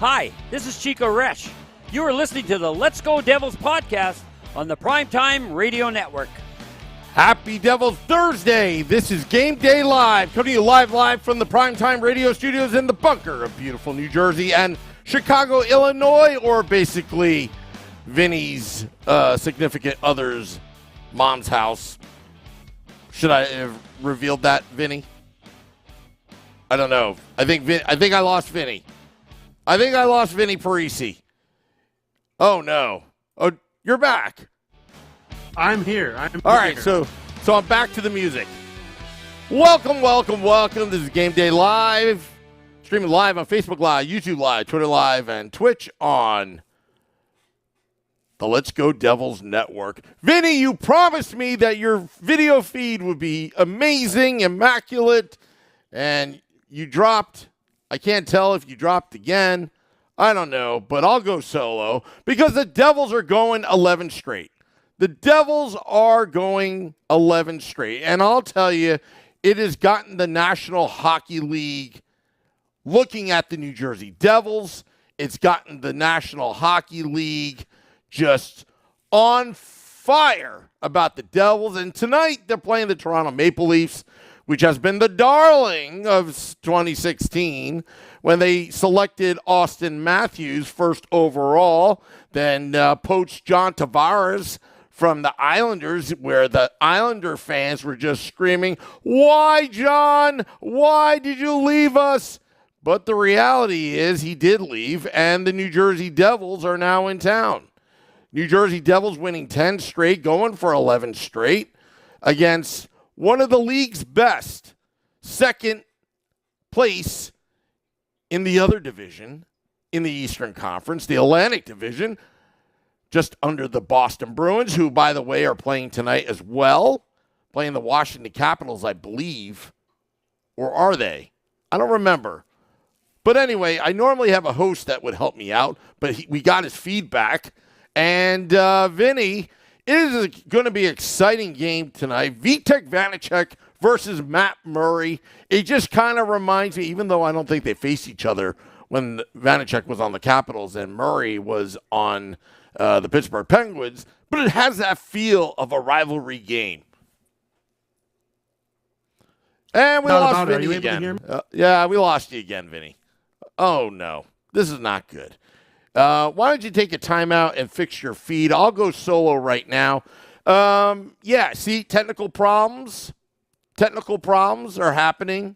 Hi, this is Chico Resch. You are listening to the Let's Go Devils podcast on the Primetime Radio Network. Happy Devils Thursday. This is Game Day Live, coming to you live from the Primetime Radio studios in the bunker of beautiful New Jersey and Chicago, Illinois, or basically Vinnie's significant other's mom's house. Should I have revealed that, Vinnie? I don't know. I think I lost Vinnie. I think I lost Vinnie Parise. Oh, no. Oh, you're back. I'm here. All right, so I'm back to the music. Welcome. This is Game Day Live. Streaming live on Facebook Live, YouTube Live, Twitter Live, and Twitch on the Let's Go Devils Network. Vinnie, you promised me that your video feed would be amazing, immaculate, and you dropped. I can't tell if you dropped again. I don't know, but I'll go solo because the Devils are going 11 straight. The Devils are going 11 straight, and I'll tell you, it has gotten the National Hockey League looking at the New Jersey Devils. It's gotten the National Hockey League just on fire about the Devils, and tonight they're playing the Toronto Maple Leafs, which has been the darling of 2016 when they selected Austin Matthews first overall, then poached John Tavares from the Islanders, where the Islander fans were just screaming, "Why, John? Why did you leave us?" But the reality is he did leave, and the New Jersey Devils are now in town. New Jersey Devils winning 10 straight, going for 11 straight against one of the league's best, second place in the other division, in the Eastern Conference, the Atlantic Division, just under the Boston Bruins, who, by the way, are playing tonight as well, playing the Washington Capitals, I believe. Or are they? I don't remember. But anyway, I normally have a host that would help me out, but we got his feedback. And Vinnie, it is going to be an exciting game tonight. Vitek Vanacek versus Matt Murray. It just kind of reminds me, even though I don't think they faced each other when Vanacek was on the Capitals and Murray was on the Pittsburgh Penguins, but it has that feel of a rivalry game. And we lost Vinnie again. Yeah, we lost you again, Vinnie. Oh, no. This is not good. Why don't you take a timeout and fix your feed? I'll go solo right now. See, technical problems are happening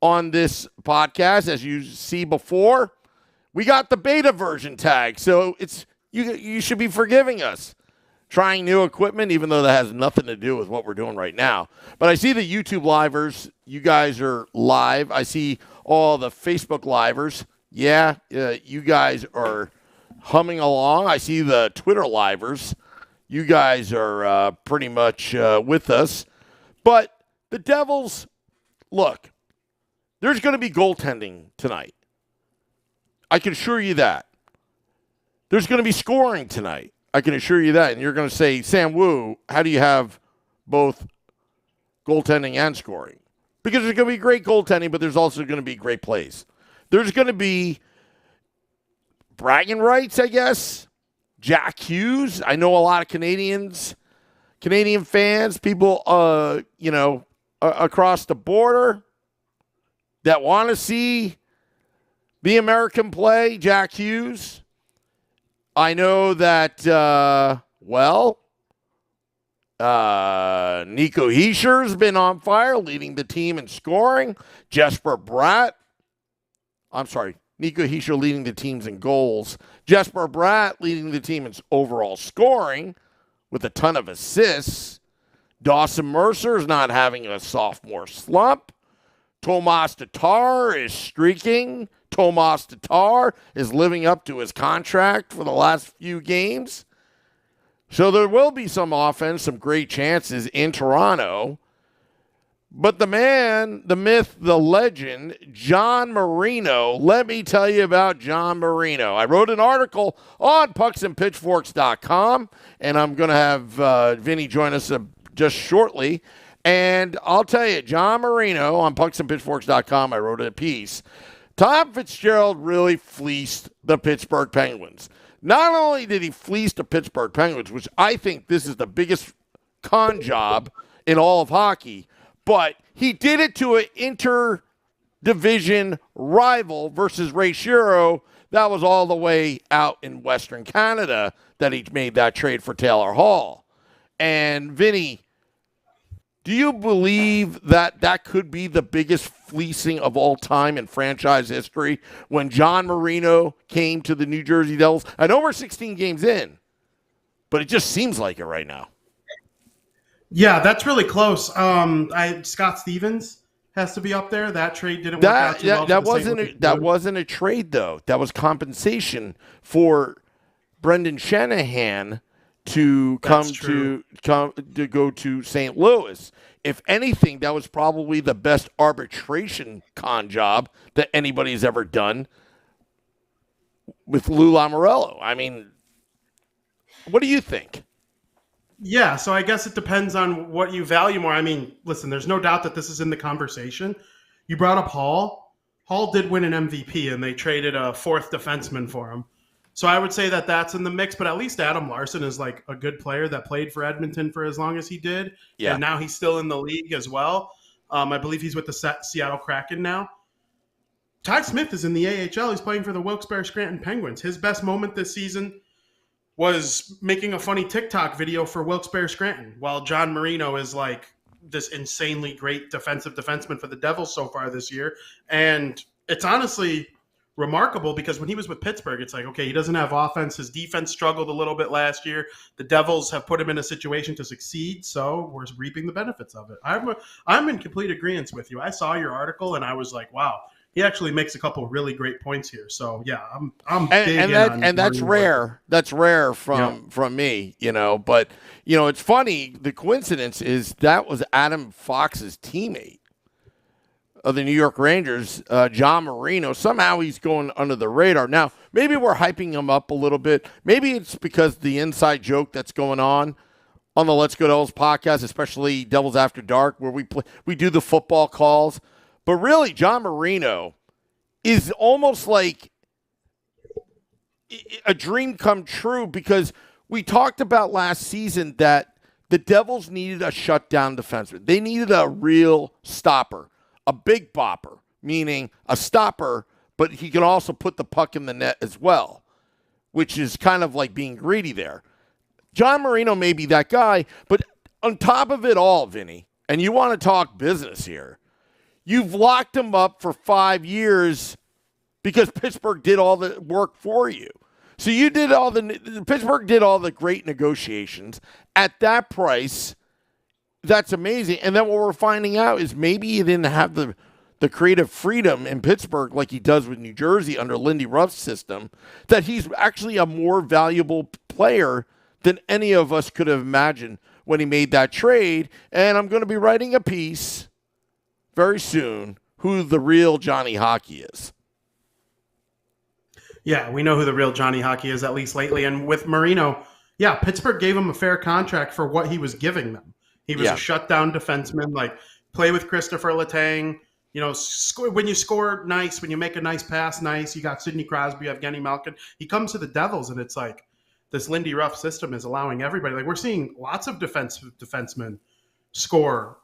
on this podcast. As you see before, we got the beta version tag, so it's you should be forgiving us. Trying new equipment, even though that has nothing to do with what we're doing right now. But I see the YouTube livers. You guys are live. I see all the Facebook livers. Yeah, you guys are humming along. I see the Twitter livers. You guys are pretty much with us. But the Devils, look, there's going to be goaltending tonight. I can assure you that. There's going to be scoring tonight. I can assure you that. And you're going to say, Sam Wu, how do you have both goaltending and scoring? Because there's going to be great goaltending, but there's also going to be great plays. There's going to be bragging rights, I guess. Jack Hughes. I know a lot of Canadian fans, people, across the border that want to see the American play, Jack Hughes. I know that, Nico Heischer's been on fire, leading the team in scoring. Jesper Bratt. I'm sorry, Nico Hischier leading the teams in goals. Jesper Bratt leading the team in overall scoring with a ton of assists. Dawson Mercer is not having a sophomore slump. Tomas Tatar is streaking. Tomas Tatar is living up to his contract for the last few games. So there will be some offense, some great chances in Toronto. But the man, the myth, the legend, John Marino. Let me tell you about John Marino. I wrote an article on pucksandpitchforks.com, and I'm going to have Vinnie join us just shortly. And I'll tell you, John Marino on pucksandpitchforks.com, I wrote a piece. Tom Fitzgerald really fleeced the Pittsburgh Penguins. Not only did he fleece the Pittsburgh Penguins, which I think this is the biggest con job in all of hockey, but he did it to an inter-division rival versus Ray Shero. That was all the way out in Western Canada that he made that trade for Taylor Hall. And Vinnie, do you believe that that could be the biggest fleecing of all time in franchise history when John Marino came to the New Jersey Devils? I know we're 16 games in, but it just seems like it right now. Yeah, that's really close. Scott Stevens has to be up there. That trade didn't work out too well. That wasn't a trade, though. That was compensation for Brendan Shanahan to go to St. Louis. If anything, that was probably the best arbitration con job that anybody's ever done with Lou Lamoriello. I mean, what do you think? Yeah, so I guess it depends on what you value more. I mean, listen, there's no doubt that this is in the conversation. You brought up Hall. Hall did win an MVP, and they traded a fourth defenseman for him. So I would say that that's in the mix, but at least Adam Larson is like a good player that played for Edmonton for as long as he did. Yeah. And now he's still in the league as well. I believe he's with the Seattle Kraken now. Ty Smith is in the AHL. He's playing for the Wilkes-Barre Scranton Penguins. His best moment this season was making a funny TikTok video for Wilkes-Barre Scranton, while John Marino is like this insanely great defensive defenseman for the Devils so far this year. And it's honestly remarkable because when he was with Pittsburgh, it's like, okay, he doesn't have offense. His defense struggled a little bit last year. The Devils have put him in a situation to succeed, so we're reaping the benefits of it. I'm in complete agreement with you. I saw your article and I was like, wow, he actually makes a couple really great points here. So yeah, I'm big and that's rare. That's rare from me, But it's funny. The coincidence is that was Adam Fox's teammate of the New York Rangers, John Marino. Somehow he's going under the radar. Now maybe we're hyping him up a little bit. Maybe it's because the inside joke that's going on the Let's Go Devils podcast, especially Devils After Dark, where we do the football calls. But really, John Marino is almost like a dream come true because we talked about last season that the Devils needed a shutdown defenseman. They needed a real stopper, a big bopper, meaning a stopper, but he can also put the puck in the net as well, which is kind of like being greedy there. John Marino may be that guy, but on top of it all, Vinny, and you want to talk business here, you've locked him up for 5 years because Pittsburgh did all the work for you. So Pittsburgh did all the great negotiations at that price. That's amazing. And then what we're finding out is maybe he didn't have the creative freedom in Pittsburgh like he does with New Jersey under Lindy Ruff's system, that he's actually a more valuable player than any of us could have imagined when he made that trade. And I'm going to be writing a piece very soon who the real Johnny Hockey is. Yeah, we know who the real Johnny Hockey is, at least lately. And with Marino, yeah, Pittsburgh gave him a fair contract for what he was giving them. He was a shutdown defenseman, like play with Christopher Letang. When you score, nice. When you make a nice pass, nice. You got Sidney Crosby, Evgeny Malkin. He comes to the Devils, and it's like this Lindy Ruff system is allowing everybody. Like we're seeing lots of defensemen score.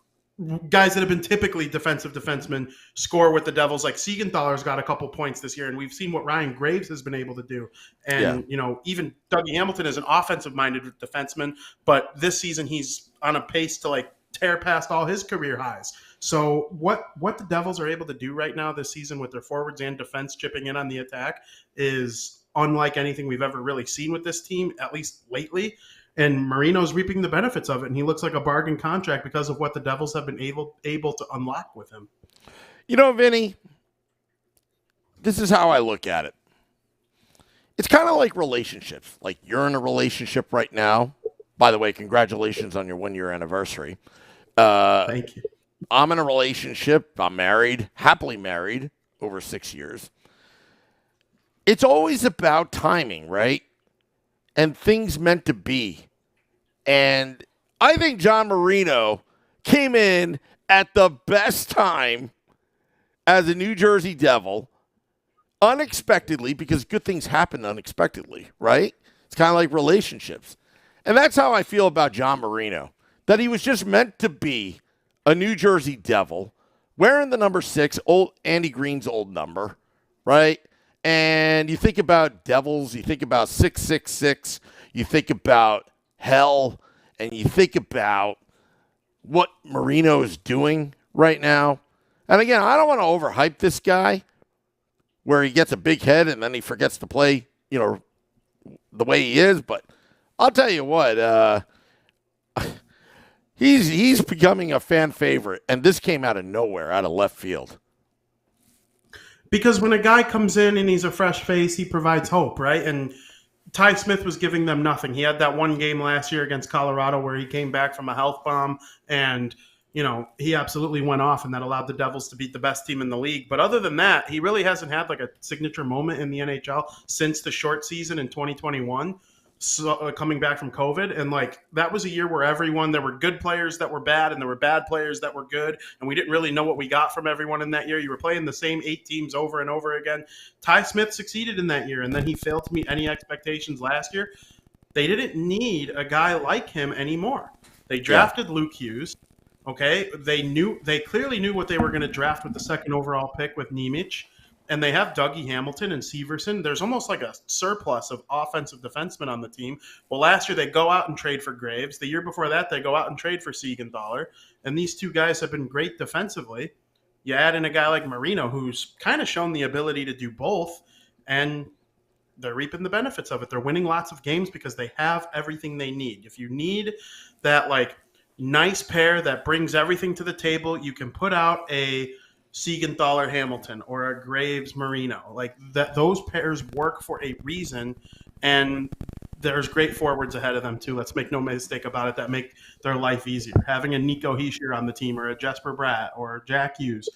Guys that have been typically defensive defensemen score with the Devils. Like Siegenthaler's got a couple points this year, and we've seen what Ryan Graves has been able to do. And, even Dougie Hamilton is an offensive-minded defenseman, but this season he's on a pace to, like, tear past all his career highs. So what the Devils are able to do right now this season with their forwards and defense chipping in on the attack is unlike anything we've ever really seen with this team, at least lately. And Marino's reaping the benefits of it, and he looks like a bargain contract because of what the Devils have been able to unlock with him. Vinny, this is how I look at it. It's kind of like relationships. Like you're in a relationship right now. By the way, congratulations on your 1-year anniversary. Thank you. I'm in a relationship. I'm married, happily married, over 6 years. It's always about timing, right? And things meant to be. And I think John Marino came in at the best time as a New Jersey Devil. unexpectedly, because good things happen unexpectedly, right? It's kind of like relationships. And that's how I feel about John Marino, that he was just meant to be a New Jersey Devil, wearing the number 6, old Andy Green's old number, right? And you think about Devils, you think about 666, you think about hell, and you think about what Marino is doing right now. And again, I don't want to overhype this guy where he gets a big head and then he forgets to play, the way he is. But I'll tell you what, he's becoming a fan favorite. And this came out of nowhere, out of left field. Because when a guy comes in and he's a fresh face, he provides hope, right? And Ty Smith was giving them nothing. He had that one game last year against Colorado where he came back from a health bomb and, he absolutely went off, and that allowed the Devils to beat the best team in the league. But other than that, he really hasn't had like a signature moment in the NHL since the short season in 2021. So, coming back from COVID, and that was a year where there were good players that were bad and there were bad players that were good, and we didn't really know what we got from everyone in that year. You were playing the same 8 teams over and over again. Ty Smith succeeded in that year, and then he failed to meet any expectations last year. They didn't need a guy like him anymore. They drafted Luke Hughes. Okay, they clearly knew what they were going to draft with the 2nd overall pick with Nemec. And they have Dougie Hamilton and Severson. There's almost like a surplus of offensive defensemen on the team. Well, last year they go out and trade for Graves. The year before that, they go out and trade for Siegenthaler. And these two guys have been great defensively. You add in a guy like Marino, who's kind of shown the ability to do both, and they're reaping the benefits of it. They're winning lots of games because they have everything they need. If you need that nice pair that brings everything to the table, you can put out a Siegenthaler Hamilton or a Graves Marino. Those pairs work for a reason, and there's great forwards ahead of them too. Let's make no mistake about it, that make their life easier. Having a Nico Hischier on the team, or a Jesper Bratt, or Jack Hughes,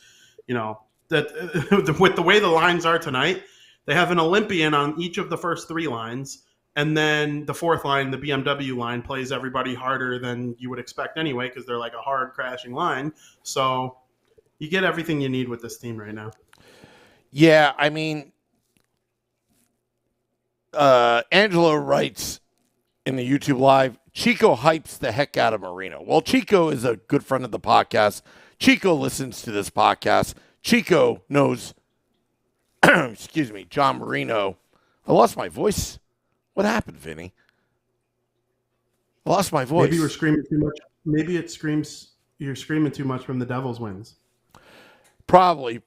that with the way the lines are tonight, they have an Olympian on each of the first 3 lines. And then the 4th line, the BMW line, plays everybody harder than you would expect anyway, because they're like a hard crashing line. So you get everything you need with this team right now. Yeah, I mean, Angelo writes in the YouTube Live, Chico hypes the heck out of Marino. Well, Chico is a good friend of the podcast. Chico listens to this podcast. Chico knows, excuse me, John Marino. I lost my voice. What happened, Vinny? I lost my voice. Maybe we're screaming too much. Maybe you're screaming too much from the Devils wins. Probably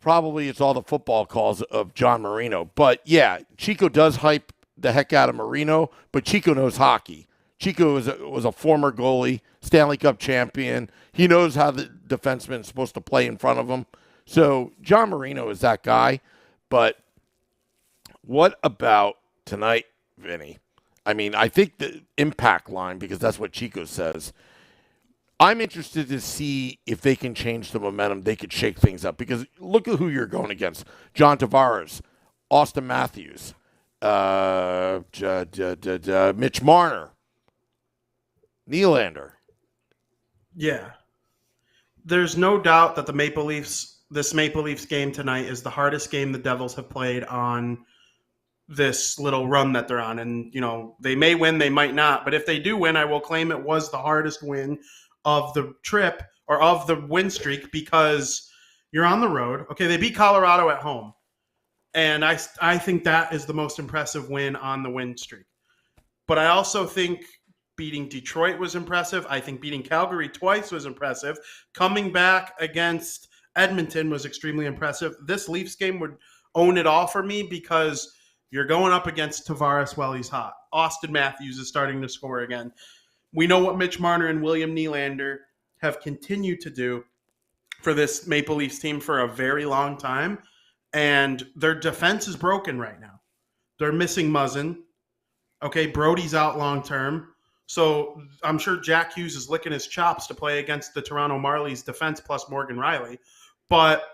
it's all the football calls of John Marino. But yeah, Chico does hype the heck out of Marino, but Chico knows hockey. Chico was a former goalie, Stanley Cup champion. He knows how the defenseman is supposed to play in front of him. So John Marino is that guy. But what about tonight, Vinny? I mean, I think the impact line, because that's what Chico says, I'm interested to see if they can change the momentum. They could shake things up, because look at who you're going against. John Tavares, Austin Matthews, Mitch Marner, Nylander. Yeah. There's no doubt that this Maple Leafs game tonight is the hardest game the Devils have played on this little run that they're on. And, they may win, they might not. But if they do win, I will claim it was the hardest win of the trip, or of the win streak, because you're on the road. Okay, they beat Colorado at home. And I think that is the most impressive win on the win streak. But I also think beating Detroit was impressive. I think beating Calgary twice was impressive. Coming back against Edmonton was extremely impressive. This Leafs game would own it all for me, because you're going up against Tavares while he's hot. Austin Matthews is starting to score again. We know what Mitch Marner and William Nylander have continued to do for this Maple Leafs team for a very long time, and their defense is broken right now. They're missing Muzzin. Okay, Brody's out long term, so I'm sure Jack Hughes is licking his chops to play against the Toronto Marlies defense plus Morgan Riley. But,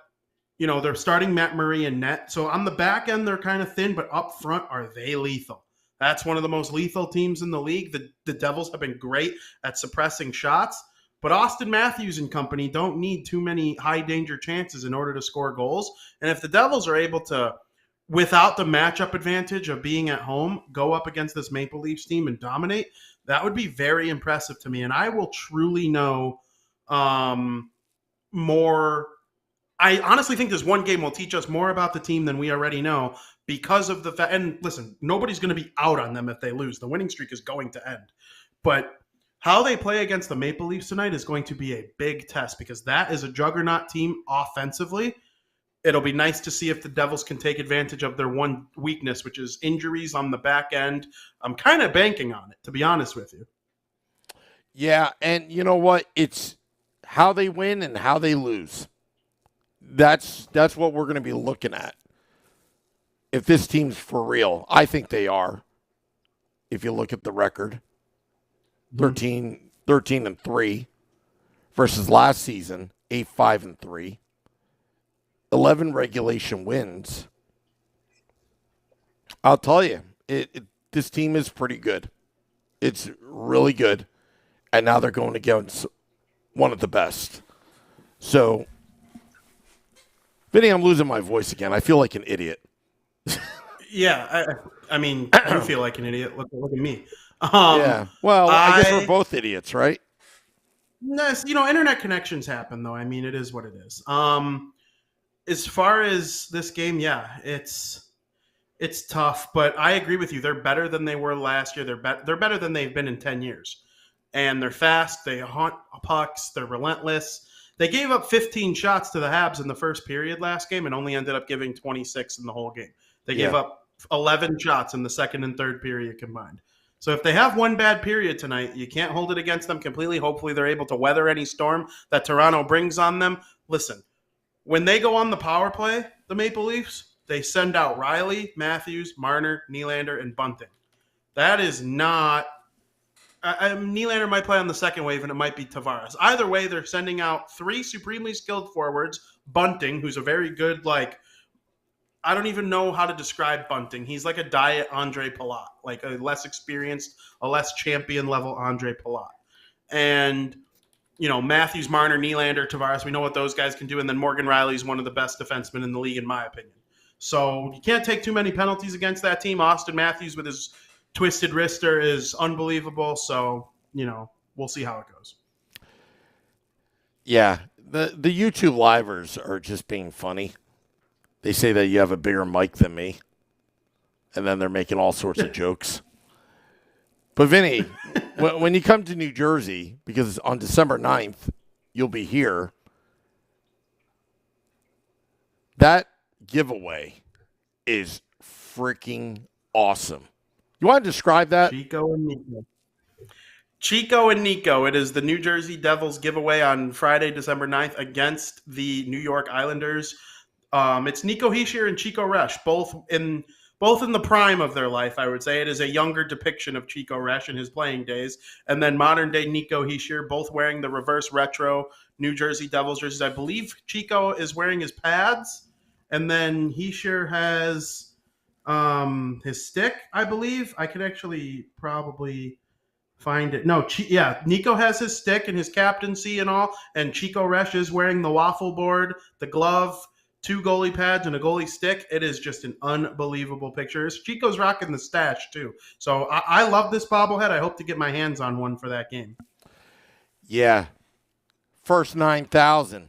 they're starting Matt Murray in net. So on the back end, they're kind of thin, but up front, are they lethal? That's one of the most lethal teams in the league. The Devils have been great at suppressing shots, but Austin Matthews and company don't need too many high-danger chances in order to score goals. And if the Devils are able to without the matchup advantage of being at home, go up against this Maple Leafs team and dominate, that would be very impressive to me. And I will truly know more. I honestly think this one game will teach us more about the team than we already know because of the fact. And listen, nobody's going to be out on them if they lose. The winning streak is going to end. But how they play against the Maple Leafs tonight is going to be a big test because that is a juggernaut team offensively. It'll be nice to see if the Devils can take advantage of their one weakness, which is injuries on the back end. I'm kind of banking on it, to be honest with you. Yeah, and you know what? It's how they win and how they lose. That's what we're going to be looking at. If this team's for real, I think they are. If you look at the record, 13-3 versus last season, 8-5-3. 11 regulation wins. I'll tell you, this team is pretty good. It's really good. And now they're going against one of the best. So, Vinny, I'm losing my voice again. I feel like an idiot. Yeah, I mean, you feel like an idiot. Look at me. Yeah. Well, I guess we're both idiots, right? Nice. Internet connections happen, though. I mean, it is what it is. As far as this game, yeah, it's tough, but I agree with you. They're better than they were last year. They're better than they've been in 10 years. And they're fast. They haunt pucks. They're relentless. They gave up 15 shots to the Habs in the first period last game and only ended up giving 26 in the whole game. They gave up 11 shots in the second and third period combined. So if they have one bad period tonight, you can't hold it against them completely. Hopefully they're able to weather any storm that Toronto brings on them. Listen, when they go on the power play, the Maple Leafs, they send out Riley, Matthews, Marner, Nylander, and Bunting. That is not Nylander might play on the second wave, and it might be Tavares. Either way, they're sending out three supremely skilled forwards. Bunting, who's a very good, I don't even know how to describe Bunting. He's like a diet Andre Palat, like a less experienced, a less champion-level Andre Palat. And, Matthews, Marner, Nylander, Tavares, we know what those guys can do. And then Morgan Riley's one of the best defensemen in the league, in my opinion. So you can't take too many penalties against that team. Austin Matthews with his twisted wrister is unbelievable. So, we'll see how it goes. Yeah. The YouTube livers are just being funny. They say that you have a bigger mic than me. And then they're making all sorts of jokes. But, Vinny, when you come to New Jersey, because on December 9th, you'll be here, that giveaway is freaking awesome. You want to describe that? Chico and Nico. It is the New Jersey Devils giveaway on Friday, December 9th against the New York Islanders. It's Nico Hischier and Chico Resch, both in the prime of their life, I would say. It is a younger depiction of Chico Resch in his playing days. And then modern-day Nico Hischier, both wearing the reverse retro New Jersey Devils jerseys. I believe Chico is wearing his pads, and then Hischier has his stick, I believe. I could actually probably find it. No, Nico has his stick and his captaincy and all, and Chico Resch is wearing the waffle board, the glove, 2 goalie pads, and a goalie stick. It is just an unbelievable picture. Chico's rocking the stash, too. So I love this bobblehead. I hope to get my hands on one for that game. Yeah. First 9,000.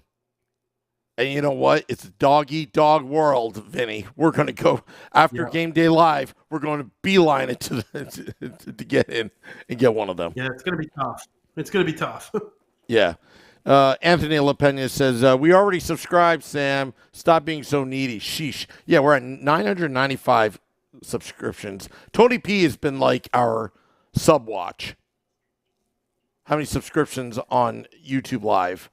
And you know what? It's a dog-eat-dog world, Vinny. We're going to go, after Game Day Live, we're going to beeline it to get in and get one of them. Yeah, it's going to be tough. It's going to be tough. Yeah. Anthony LaPena says, we already subscribed, Sam. Stop being so needy. Sheesh. Yeah, we're at 995 subscriptions. Tony P has been like our sub-watch. How many subscriptions on YouTube Live?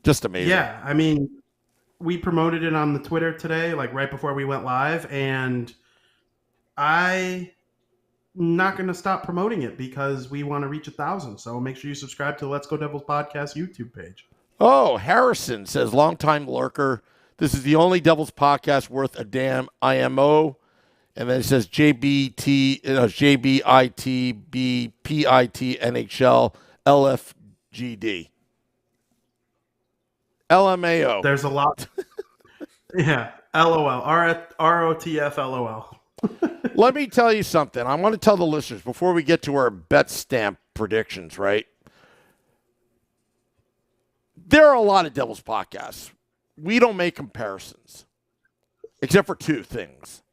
Just amazing. Yeah, I mean, we promoted it on the Twitter today, right before we went live, and I'm not going to stop promoting it because we want to reach 1,000. So make sure you subscribe to the Let's Go Devils Podcast YouTube page. Oh, Harrison says, longtime lurker. This is the only Devils podcast worth a damn IMO. And then it says JBIT, BPIT, NHL, LFGD. LMAO. There's a lot. Yeah. LOL. ROTF LOL. Let me tell you something. I want to tell the listeners before we get to our bet stamp predictions, right? There are a lot of Devils podcasts. We don't make comparisons, except for two things.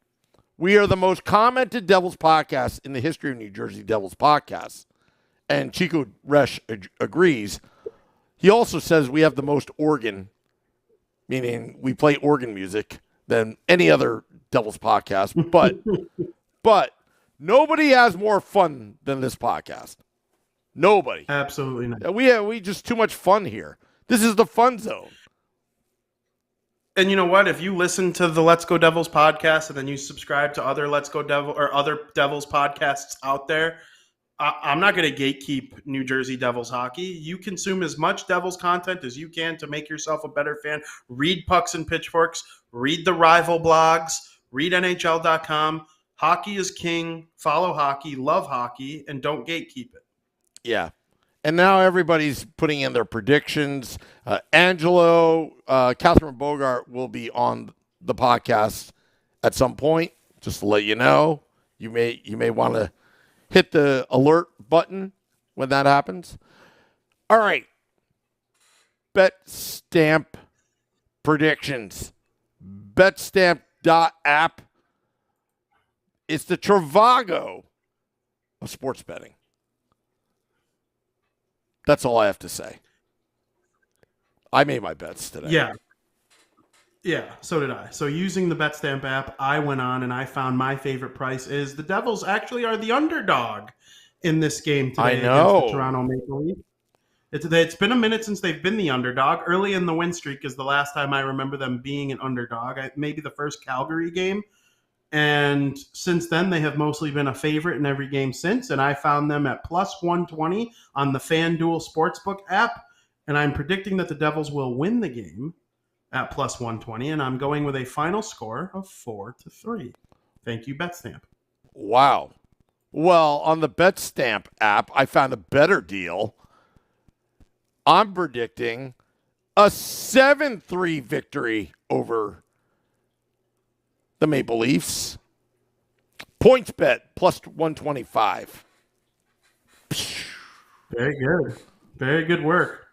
We are the most commented Devils podcast in the history of New Jersey Devils podcasts. And Chico Resch agrees. He also says we have the most organ, meaning we play organ music, than any other Devils podcast. But nobody has more fun than this podcast. Nobody. Absolutely not. We just too much fun here. This is the fun zone. And you know what? If you listen to the Let's Go Devils podcast and then you subscribe to other Let's Go Devil or other Devils podcasts out there, I'm not going to gatekeep New Jersey Devils hockey. You consume as much Devils content as you can to make yourself a better fan. Read Pucks and Pitchforks. Read the rival blogs. Read NHL.com. Hockey is king. Follow hockey. Love hockey. And don't gatekeep it. Yeah. And now everybody's putting in their predictions. Angelo, Catherine Bogart will be on the podcast at some point. Just to let you know, you may want to hit the alert button when that happens. All right. Bet stamp predictions. Betstamp.app. It's the Trivago of sports betting. That's all I have to say. I made my bets today. Yeah, so did I. So using the Betstamp app, I went on and I found my favorite price is the Devils actually are the underdog in this game today against the Toronto Maple Leafs. It's been a minute since they've been the underdog. Early in the win streak is the last time I remember them being an underdog. Maybe the first Calgary game. And since then, they have mostly been a favorite in every game since. And I found them at plus 120 on the FanDuel Sportsbook app. And I'm predicting that the Devils will win the game at plus 120. And I'm going with a final score of 4-3. Thank you, Betstamp. Wow. Well, on the Betstamp app, I found a better deal. I'm predicting a 7-3 victory over the Maple Leafs. Points bet plus 125. Very good. Very good work.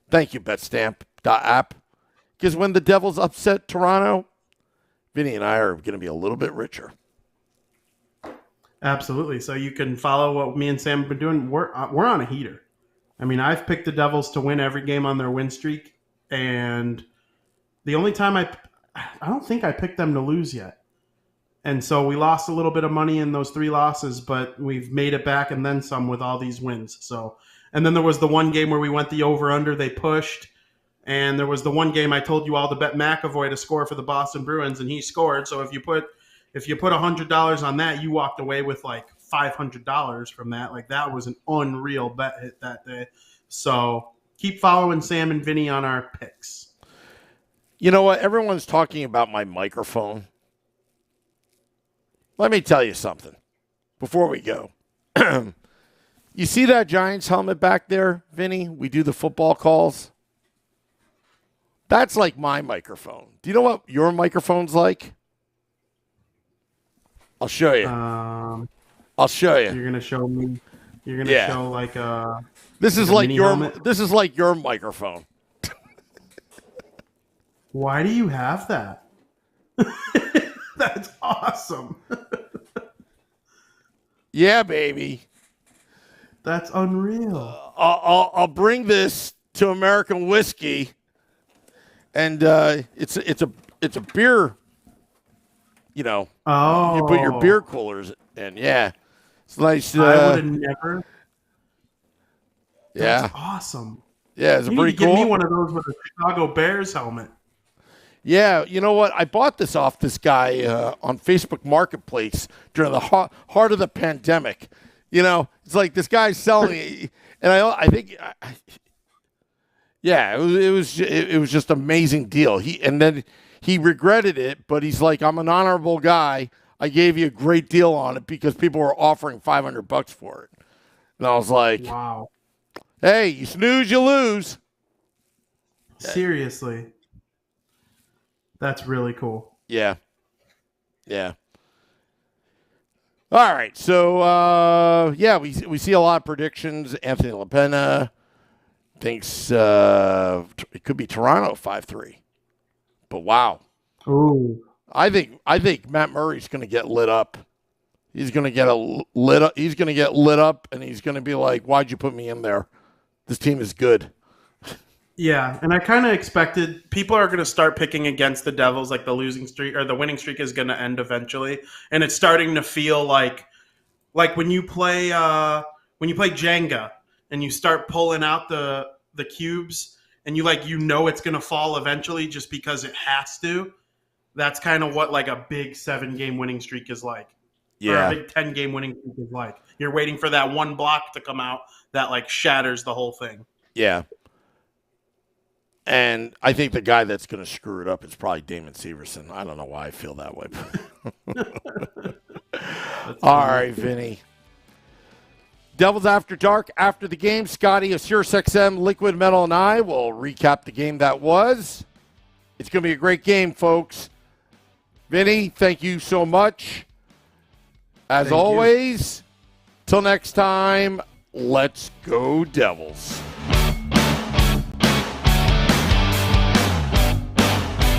Thank you, Betstamp.app. Because when the Devils upset Toronto, Vinnie and I are going to be a little bit richer. Absolutely. So you can follow what me and Sam have been doing. We're on a heater. I mean, I've picked the Devils to win every game on their win streak. And the only time I don't think I picked them to lose yet. And so we lost a little bit of money in those 3 losses, but we've made it back and then some with all these wins. So, and then there was the one game where we went the over-under, they pushed. And there was the one game I told you all to bet McAvoy to score for the Boston Bruins, and he scored. So if you put $100 on that, you walked away with like $500 from that. Like that was an unreal bet hit that day. So keep following Sam and Vinny on our picks. You know what? Everyone's talking about my microphone. Let me tell you something before we go. You see that Giants helmet back there, Vinny? We do the football calls. That's like my microphone. Do you know what your microphone's like? I'll show you. I'll show you. You're gonna show me. You're gonna show like a. This is like your. Helmet? This is like your microphone. Why do you have that? That's awesome. Yeah, baby. That's unreal. I'll bring this to American whiskey, and it's a beer. You know, you put your beer coolers in. Yeah, it's nice. I would have never. Yeah, that's awesome. Yeah, it's pretty cool. Give me one of those with a Chicago Bears helmet. Yeah, you know what? I bought this off this guy on Facebook Marketplace during the heart of the pandemic. You know, it's like this guy's selling it, and I think, yeah, it was just an amazing deal. Then he regretted it, but he's like, I'm an honorable guy. I gave you a great deal on it because people were offering $500 for it, and I was like, wow. Hey, you snooze, you lose. Seriously. That's really cool. Yeah. Yeah. All right. So, we see a lot of predictions. Anthony LaPena thinks it could be Toronto 5-3. But wow. Ooh. I think Matt Murray's going to get lit up. He's going to get lit up. He's going to get lit up, and he's going to be like, "Why'd you put me in there? This team is good." Yeah, and I kind of expected people are going to start picking against the Devils, like the losing streak or the winning streak is going to end eventually, and it's starting to feel like when you play Jenga and you start pulling out the cubes and you know it's going to fall eventually just because it has to. That's kind of what like a big 7-game winning streak is like. Yeah. Or a big 10-game winning streak is like. You're waiting for that one block to come out that like shatters the whole thing. Yeah. And I think the guy that's going to screw it up is probably Damon Severson. I don't know why I feel that way. All right, Vinny. Devils After Dark after the game. Scotty of SiriusXM, Liquid Metal, and I will recap the game that was. It's going to be a great game, folks. Vinny, thank you so much. As always, till next time, let's go Devils.